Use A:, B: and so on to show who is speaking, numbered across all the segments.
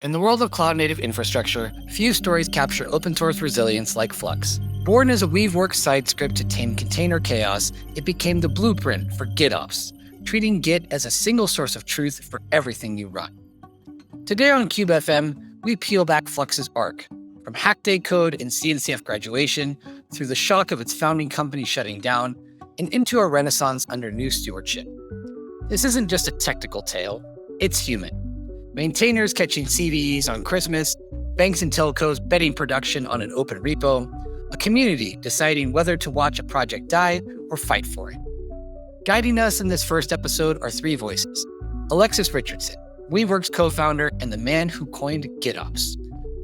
A: In the world of cloud-native infrastructure, few stories capture open-source resilience like Flux. Born as a Weaveworks side script to tame container chaos, it became the blueprint for GitOps, treating Git as a single source of truth for everything you run. Today on KubeFM, we peel back Flux's arc, from hack day code and CNCF graduation, through the shock of its founding company shutting down, and into a renaissance under new stewardship. This isn't just a technical tale, it's human. Maintainers catching CVEs on Christmas, banks and telcos betting production on an open repo, a community deciding whether to watch a project die or fight for it. Guiding us in this first episode are three voices: Alexis Richardson, Weaveworks co-founder and the man who coined GitOps;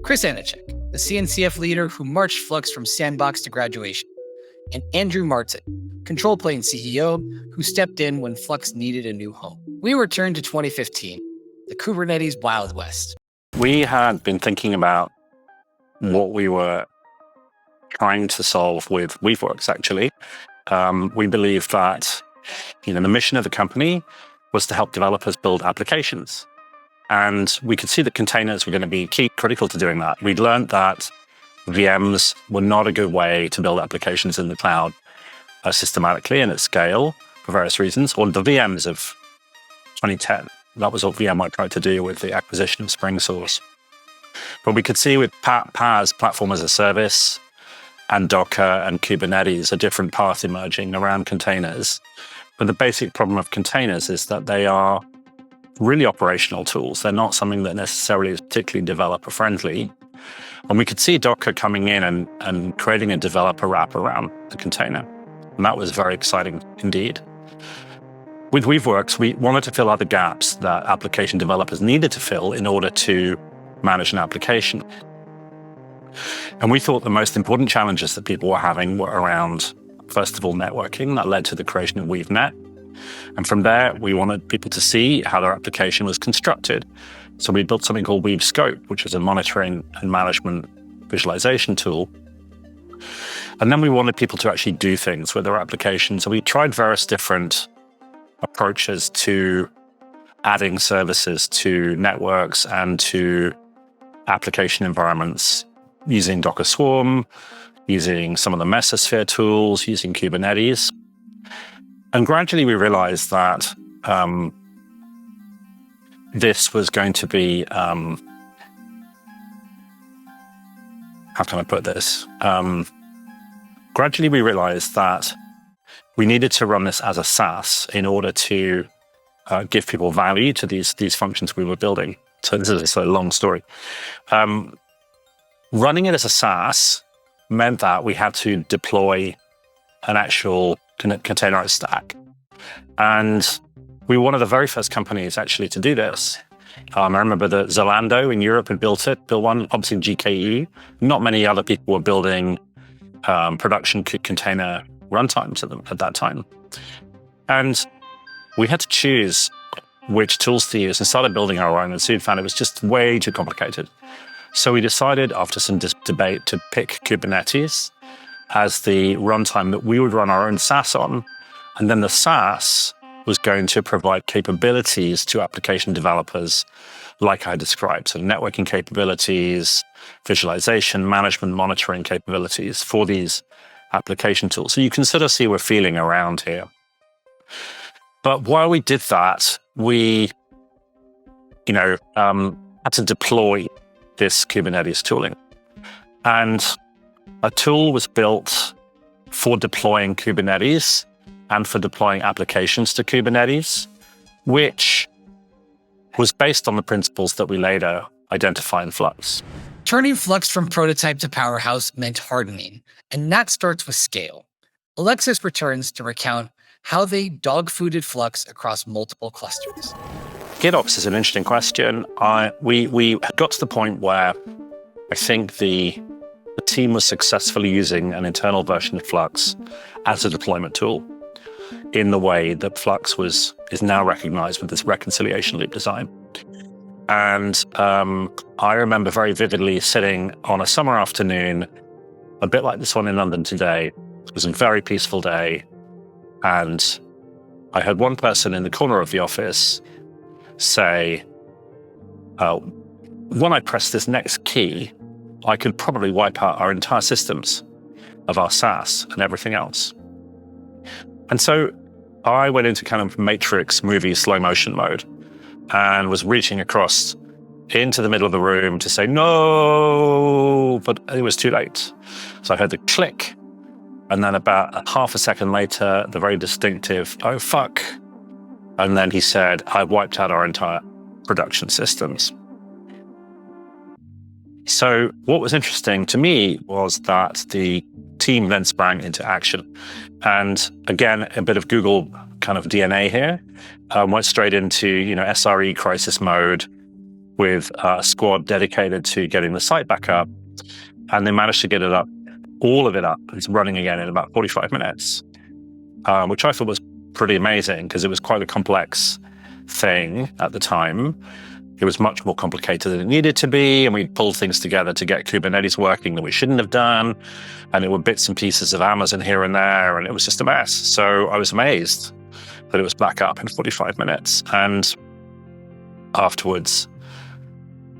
A: Aniszczyk, the CNCF leader who marched Flux from sandbox to graduation; and Andrew Martin, control plane CEO who stepped in when Flux needed a new home. We return to 2015. The Kubernetes Wild West.
B: We had been thinking about what we were trying to solve with Weaveworks, actually. We believed that the mission of the company was to help developers build applications. And we could see that containers were going to be critical to doing that. We'd learned that VMs were not a good way to build applications in the cloud systematically and at scale for various reasons, or the VMs of 2010. That was what VMware tried to do with the acquisition of SpringSource. But we could see with PaaS, Platform as a Service, and Docker and Kubernetes, a different path emerging around containers. But the basic problem of containers is that they are really operational tools. They're not something that necessarily is particularly developer-friendly. And we could see Docker coming in and creating a developer wrap around the container. And that was very exciting indeed. With Weaveworks, we wanted to fill out the gaps that application developers needed to fill in order to manage an application. And we thought the most important challenges that people were having were around, first of all, networking. That led to the creation of WeaveNet. And from there, we wanted people to see how their application was constructed. So we built something called WeaveScope, which was a monitoring and management visualization tool. And then we wanted people to actually do things with their application. So we tried various different approaches to adding services to networks and to application environments using Docker Swarm, using some of the Mesosphere tools, using Kubernetes. And gradually we realized that this was going to be, how can I put this? Gradually we realized that we needed to run this as a SaaS in order to give people value to these functions we were building. So this is a long story. Running it as a SaaS meant that we had to deploy an actual containerized stack. And we were one of the very first companies actually to do this. I remember that Zalando in Europe had built one, obviously GKE. Not many other people were building production container runtimes at that time. And we had to choose which tools to use and started building our own, and soon found it was just way too complicated. So we decided after some debate to pick Kubernetes as the runtime that we would run our own SaaS on. And then the SaaS was going to provide capabilities to application developers like I described. So networking capabilities, visualization, management, monitoring capabilities for these application tools. So you can sort of see we're feeling around here. But while we did that, we, had to deploy this Kubernetes tooling. And a tool was built for deploying Kubernetes and for deploying applications to Kubernetes, which was based on the principles that we later identify in Flux.
A: Turning Flux from prototype to powerhouse meant hardening, and that starts with scale. Alexis returns to recount how they dog-fooded Flux across multiple clusters.
B: GitOps is an interesting question. We got to the point where I think the team was successfully using an internal version of Flux as a deployment tool in the way that Flux is now recognized with this reconciliation loop design. And I remember very vividly sitting on a summer afternoon, a bit like this one in London today. It was a very peaceful day. And I heard one person in the corner of the office say, when I press this next key, I could probably wipe out our entire systems of our SaaS and everything else. And so I went into kind of Matrix movie slow motion mode and was reaching across into the middle of the room to say no, but it was too late. So I heard the click, and then about half a second later, the very distinctive, oh fuck. And then he said, I wiped out our entire production systems. So what was interesting to me was that the team then sprang into action. And again, a bit of Google kind of DNA here, went straight into, SRE crisis mode with a squad dedicated to getting the site back up. And they managed to get it up, all of it up. It's running again in about 45 minutes, which I thought was pretty amazing because it was quite a complex thing at the time. It was much more complicated than it needed to be, and we pulled things together to get Kubernetes working that we shouldn't have done, and it were bits and pieces of Amazon here and there, and it was just a mess. So I was amazed that it was back up in 45 minutes. And afterwards,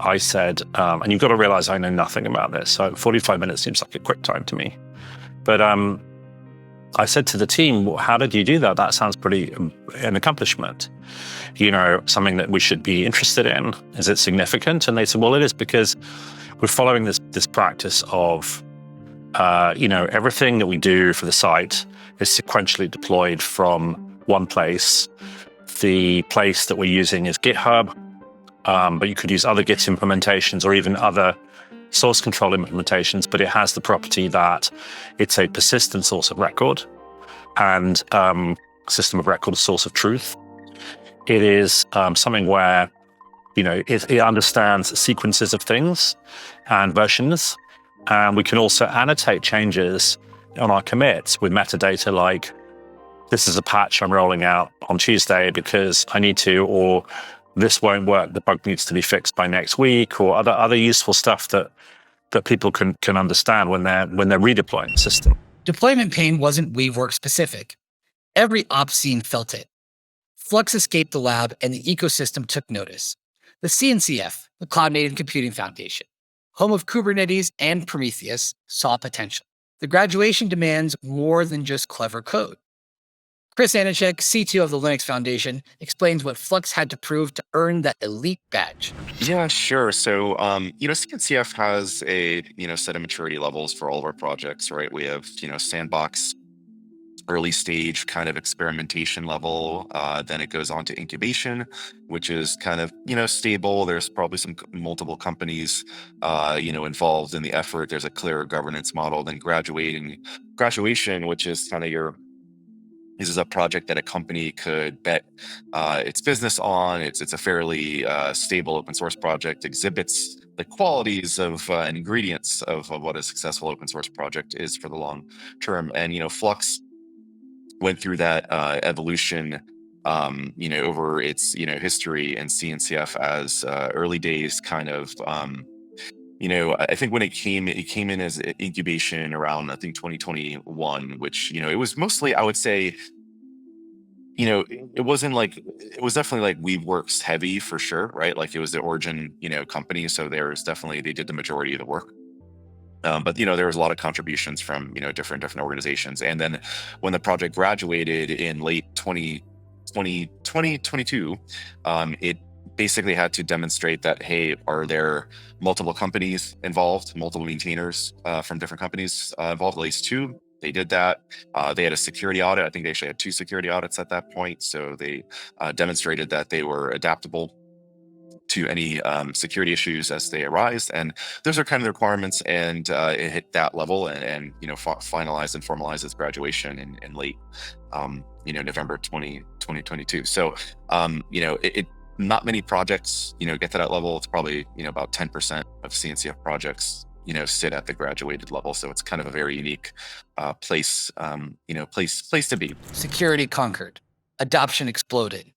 B: I said, and you've got to realize I know nothing about this, so 45 minutes seems like a quick time to me. But I said to the team, well, how did you do that? That sounds pretty an accomplishment. Something that we should be interested in. Is it significant? And they said, well, it is because we're following this practice of, everything that we do for the site is sequentially deployed from one place. The place that we're using is GitHub, but you could use other Git implementations or even other source control implementations, but it has the property that it's a persistent source of record and system of record, a source of truth. It is something where, it understands sequences of things and versions. And we can also annotate changes on our commits with metadata like, this is a patch I'm rolling out on Tuesday because I need to, or this won't work, the bug needs to be fixed by next week, or other useful stuff that people can understand when they're redeploying the system.
A: Deployment pain wasn't Weaveworks specific. Every ops scene felt it. Flux escaped the lab and the ecosystem took notice. The CNCF, the Cloud Native Computing Foundation, home of Kubernetes and Prometheus, saw potential. The graduation demands more than just clever code. Chris Aniszczyk, CTO of the Linux Foundation, explains what Flux had to prove to earn that elite badge.
C: Yeah, sure. So, CNCF has a, set of maturity levels for all of our projects, right? We have, sandbox, early stage kind of experimentation level. Then it goes on to incubation, which is kind of, stable. There's probably some multiple companies, involved in the effort. There's a clear governance model. Then graduation, which is kind of this is a project that a company could bet its business on. It's a fairly stable open source project, exhibits the qualities of and ingredients of what a successful open source project is for the long term. And, Flux went through that evolution, over its, history and CNCF as early days kind of, I think when it came in as incubation around, I think 2021, which, it was mostly, I would say, it was definitely like Weaveworks heavy for sure, right? Like it was the origin, company. So they did the majority of the work. But there was a lot of contributions from, different organizations. And then when the project graduated in late 2022, it basically had to demonstrate that, hey, are there multiple companies involved, multiple maintainers from different companies involved, at least two. They did that. They had a security audit. I think they actually had 2 security audits at that point. So they demonstrated that they were adaptable to any security issues as they arise. And those are kind of the requirements. And it hit that level and finalized and formalized its graduation in late, November 2022. So, it not many projects, get to that level. It's probably, about 10% of CNCF projects, sit at the graduated level. So it's kind of a very unique place to be.
A: Security conquered. Adoption exploded.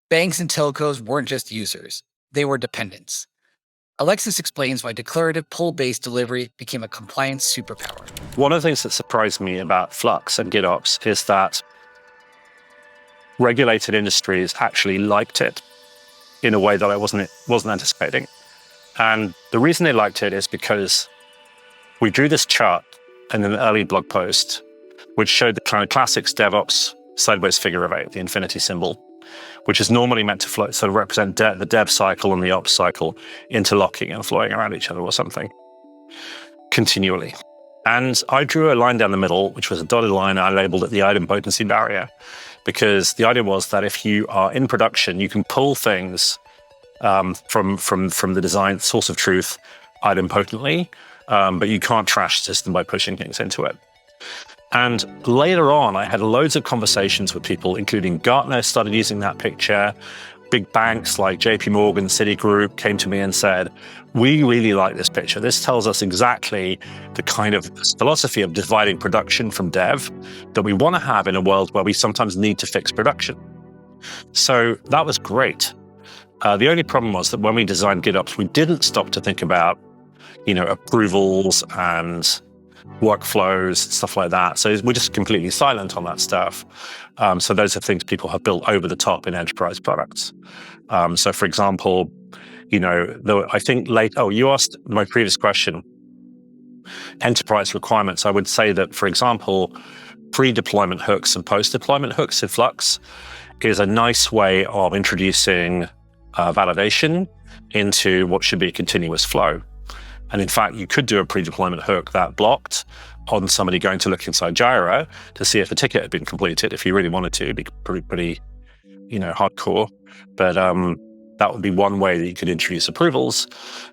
A: Banks and telcos weren't just users. They were dependents. Alexis explains why declarative pull-based delivery became a compliance superpower.
B: One of the things that surprised me about Flux and GitOps is that regulated industries actually liked it in a way that I wasn't anticipating. And the reason they liked it is because we drew this chart in an early blog post, which showed the kind of classics DevOps sideways figure of 8, the infinity symbol, which is normally meant to flow, sort of represent the dev cycle and the ops cycle interlocking and flowing around each other or something continually. And I drew a line down the middle, which was a dotted line. I labeled it the item potency barrier, because the idea was that if you are in production, you can pull things from the design source of truth idempotently, but you can't trash the system by pushing things into it. And later on, I had loads of conversations with people, including Gartner started using that picture. Big banks like JP Morgan, Citigroup came to me and said, we really like this picture. This tells us exactly the kind of philosophy of dividing production from dev that we want to have in a world where we sometimes need to fix production. So that was great. The only problem was that when we designed GitOps, we didn't stop to think about, approvals and workflows, stuff like that. So we're just completely silent on that stuff. So those are things people have built over the top in enterprise products. So for example, I think you asked my previous question, enterprise requirements. I would say that, for example, pre-deployment hooks and post-deployment hooks in Flux is a nice way of introducing validation into what should be a continuous flow. And in fact, you could do a pre-deployment hook that blocked on somebody going to look inside Jira to see if a ticket had been completed. If you really wanted to, it'd be pretty, hardcore. But that would be one way that you could introduce approvals.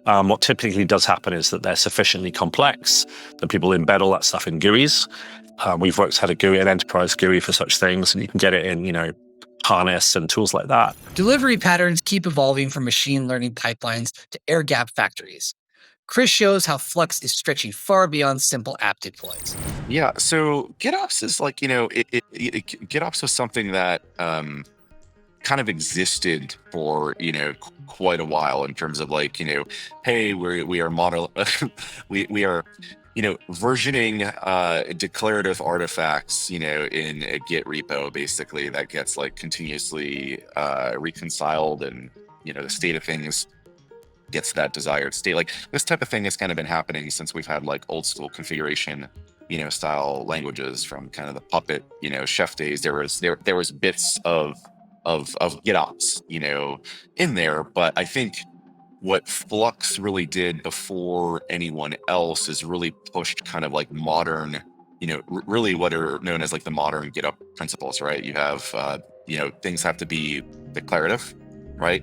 B: What typically does happen is that they're sufficiently complex that people embed all that stuff in GUIs. Weaveworks had a GUI, an enterprise GUI for such things, and you can get it in, Harness and tools like that.
A: Delivery patterns keep evolving from machine learning pipelines to air gap factories. Chris shows how Flux is stretching far beyond simple app deploys.
C: Yeah, so GitOps is like, GitOps was something that kind of existed for, quite a while in terms of like, hey, we are model, we are, versioning declarative artifacts, in a Git repo, basically, that gets like continuously reconciled, and, the state of things gets that desired state. Like this type of thing has kind of been happening since we've had like old school configuration, style languages from kind of the Puppet, chef days. There was bits of GitOps, in there, but I think what Flux really did before anyone else is really pushed kind of like modern, really what are known as like the modern GitOps principles, right? You have, things have to be declarative, right?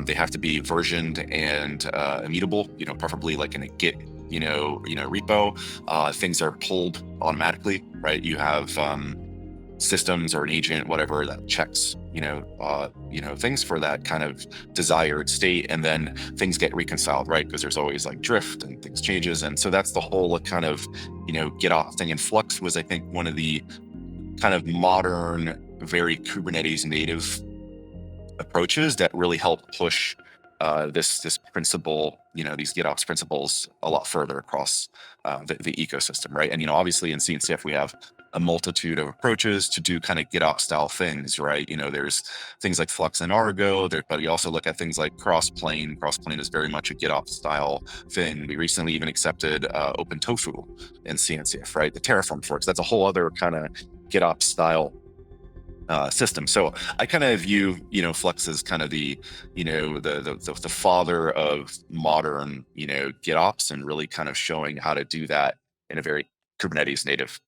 C: They have to be versioned and immutable, preferably like in a Git, repo. Things are pulled automatically, right? You have systems or an agent, whatever, that checks, things for that kind of desired state, and then things get reconciled, right? Because there's always like drift and things changes, and so that's the whole kind of, GitOps thing. And Flux was, I think, one of the kind of modern, very Kubernetes native approaches that really help push this principle, these GitOps principles a lot further across the ecosystem, right? And obviously in CNCF we have a multitude of approaches to do kind of GitOps style things, right? There's things like Flux and Argo, but you also look at things like Crossplane. Crossplane is very much a GitOps style thing. We recently even accepted OpenTofu in CNCF, right? The Terraform forks. That's a whole other kind of GitOps style system. So I kind of view, Flux as kind of the father of modern, GitOps, and really kind of showing how to do that in a very Kubernetes native,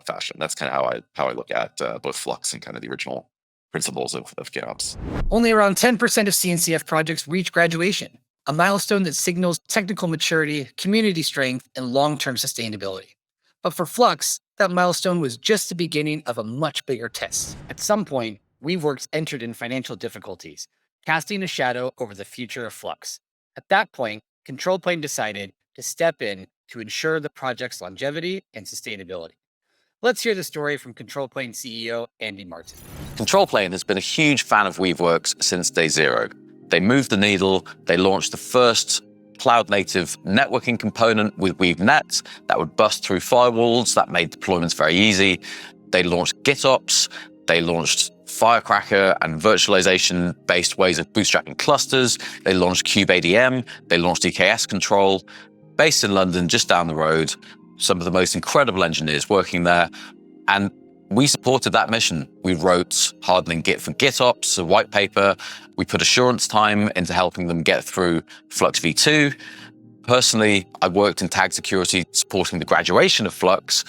C: fashion. That's kind of how I look at both Flux and kind of the original principles of GitOps.
A: Only around 10% of CNCF projects reach graduation, a milestone that signals technical maturity, community strength, and long-term sustainability. But for Flux, that milestone was just the beginning of a much bigger test. At some point, Weaveworks entered in financial difficulties, casting a shadow over the future of Flux. At that point, Control Plane decided to step in to ensure the project's longevity and sustainability. Let's hear the story from Control Plane CEO Andy Martin.
D: Control Plane has been a huge fan of Weaveworks since day zero. They moved the needle. They launched the first cloud-native networking component with WeaveNet that would bust through firewalls. That made deployments very easy. They launched GitOps. They launched firecracker and virtualization-based ways of bootstrapping clusters. They launched kubeadm. They launched EKS control. Based in London, just down the road, some of the most incredible engineers working there. And we supported that mission. We wrote hardening Git for GitOps, a white paper. We put assurance time into helping them get through Flux v2. Personally, I worked in tag security, supporting the graduation of Flux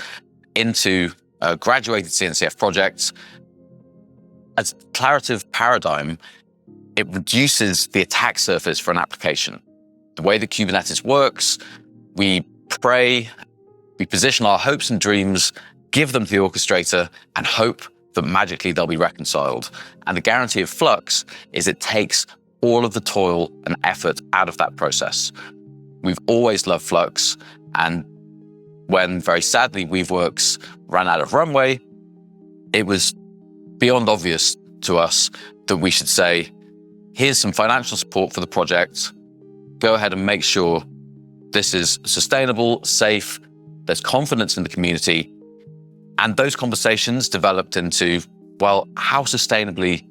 D: into graduated CNCF projects. As a declarative paradigm, it reduces the attack surface for an application. The way that Kubernetes works, we pray, we position our hopes and dreams, give them to the orchestrator, and hope that magically they'll be reconciled. And the guarantee of Flux is it takes all of the toil and effort out of that process. We've always loved Flux, and when, very sadly, Weaveworks ran out of runway, it was beyond obvious to us that we should say, here's some financial support for the project. Go ahead and make sure this is sustainable, safe, there's confidence in the community. And those conversations developed into, well, how sustainably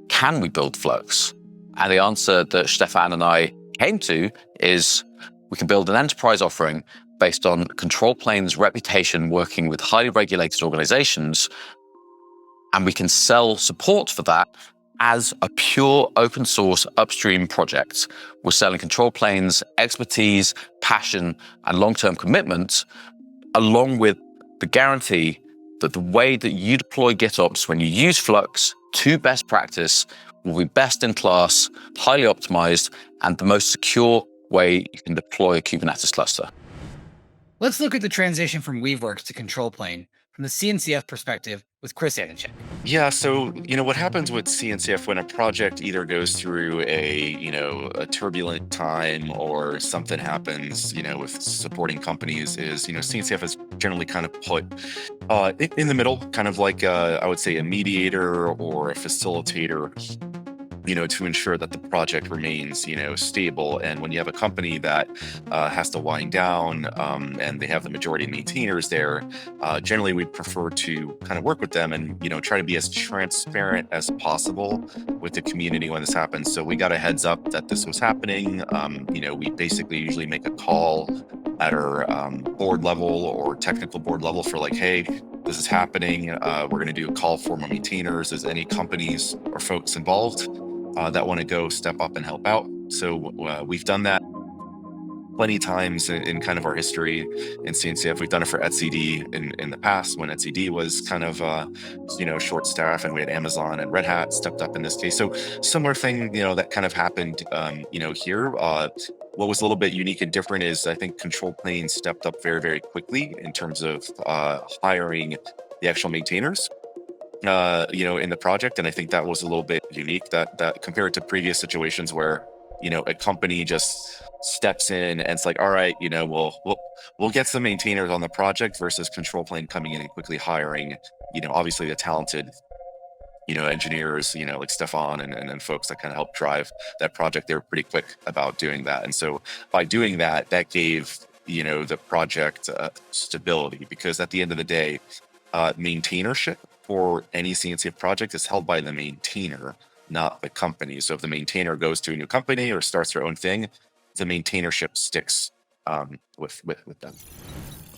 D: can we build Flux? And the answer that Stefan and I came to is we can build an enterprise offering based on Control Plane's reputation working with highly regulated organizations, and we can sell support for that as a pure open source upstream project. We're selling Control Plane's expertise, passion, and long-term commitment, along with the guarantee that the way that you deploy GitOps when you use Flux to best practice will be best in class, highly optimized, and the most secure way you can deploy a Kubernetes cluster.
A: Let's look at the transition from Weaveworks to Control Plane from the CNCF perspective with Chris Aniszczyk.
C: Yeah, so what happens with CNCF when a project either goes through a turbulent time or something happens, with supporting companies is, CNCF is generally kind of put in the middle, kind of like I would say a mediator or a facilitator, to ensure that the project remains, stable. And when you have a company that has to wind down and they have the majority of maintainers there, generally we'd prefer to kind of work with them and, try to be as transparent as possible with the community when this happens. So we got a heads up that this was happening. We basically usually make a call at our board level or technical board level for like, hey, this is happening. We're going to do a call for my maintainers. Is any companies or folks involved that want to go step up and help out? So we've done that plenty times in kind of our history in CNCF. We've done it for etcd in the past when etcd was kind of short staff, and we had Amazon and Red Hat stepped up in this case. So similar thing that kind of happened here. What was a little bit unique and different is I think Control Plane stepped up very, very quickly in terms of hiring the actual maintainers in the project. And I think that was a little bit unique that compared to previous situations where, a company just steps in and it's like, all right, we'll get some maintainers on the project versus Control Plane coming in and quickly hiring, obviously the talented, engineers, like Stefan and folks that kind of helped drive that project. They were pretty quick about doing that. And so by doing that, that gave, the project stability, because at the end of the day, maintainership for any CNCF project is held by the maintainer, not the company. So if the maintainer goes to a new company or starts their own thing, the maintainership sticks with them.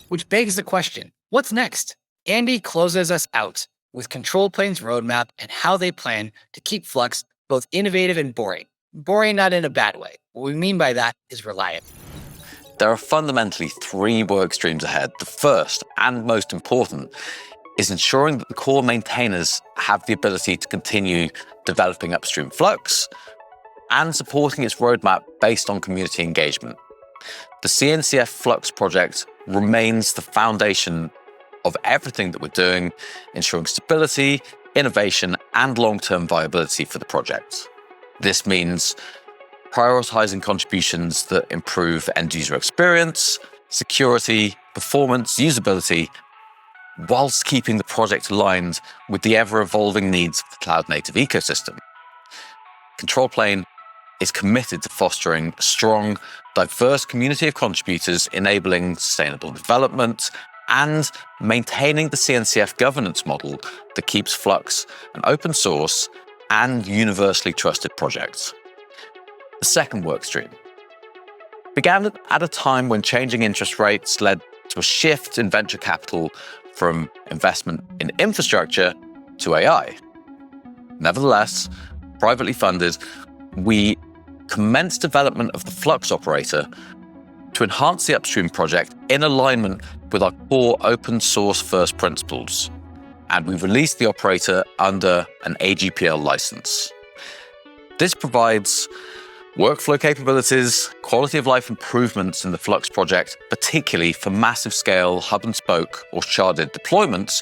A: Which begs the question, what's next? Andy closes us out with Control Plane's roadmap and how they plan to keep Flux both innovative and boring. Boring not in a bad way. What we mean by that is reliable.
D: There are fundamentally 3 work streams ahead. The first and most important is ensuring that the core maintainers have the ability to continue developing upstream Flux and supporting its roadmap based on community engagement. The CNCF Flux project remains the foundation of everything that we're doing, ensuring stability, innovation, and long-term viability for the project. This means prioritizing contributions that improve end-user experience, security, performance, usability, whilst keeping the project aligned with the ever-evolving needs of the cloud-native ecosystem. Control Plane is committed to fostering a strong, diverse community of contributors, enabling sustainable development and maintaining the CNCF governance model that keeps Flux an open source and universally trusted project. The second workstream began at a time when changing interest rates led to a shift in venture capital from investment in infrastructure to AI. Nevertheless, privately funded, we commenced development of the Flux operator to enhance the upstream project in alignment with our core open source first principles. And we released the operator under an AGPL license. This provides workflow capabilities, quality of life improvements in the Flux project, particularly for massive scale hub and spoke or sharded deployments,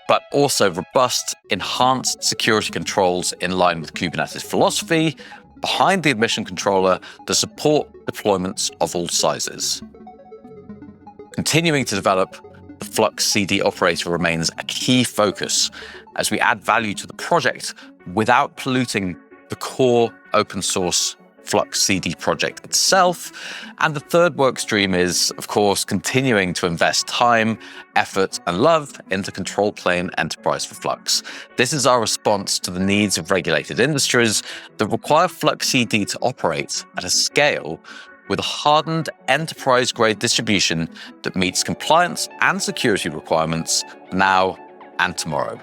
D: but also robust, enhanced security controls in line with Kubernetes philosophy behind the admission controller to support deployments of all sizes. Continuing to develop the Flux CD operator remains a key focus as we add value to the project without polluting the core open source Flux CD project itself. And the third work stream is, of course, continuing to invest time, effort, and love into control plane enterprise for Flux. This is our response to the needs of regulated industries that require Flux CD to operate at a scale with a hardened enterprise-grade distribution that meets compliance and security requirements now and tomorrow.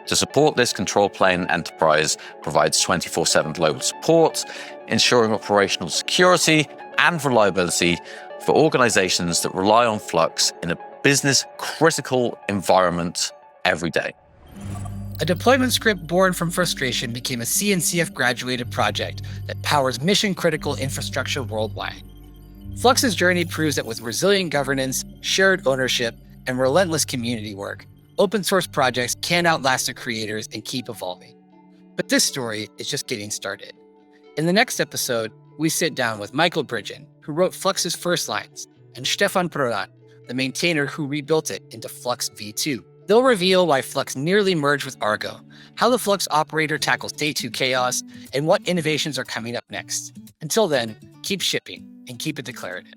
D: To support this, Control Plane Enterprise provides 24/7 global support, ensuring operational security and reliability for organizations that rely on Flux in a business-critical environment every day.
A: A deployment script born from frustration became a CNCF graduated project that powers mission-critical infrastructure worldwide. Flux's journey proves that with resilient governance, shared ownership, and relentless community work, open source projects can outlast their creators and keep evolving. But this story is just getting started. In the next episode, we sit down with Michael Bridgen, who wrote Flux's first lines, and Stefan Prodan, the maintainer who rebuilt it into Flux v2. They'll reveal why Flux nearly merged with Argo, how the Flux operator tackles day 2 chaos, and what innovations are coming up next. Until then, keep shipping and keep it declarative.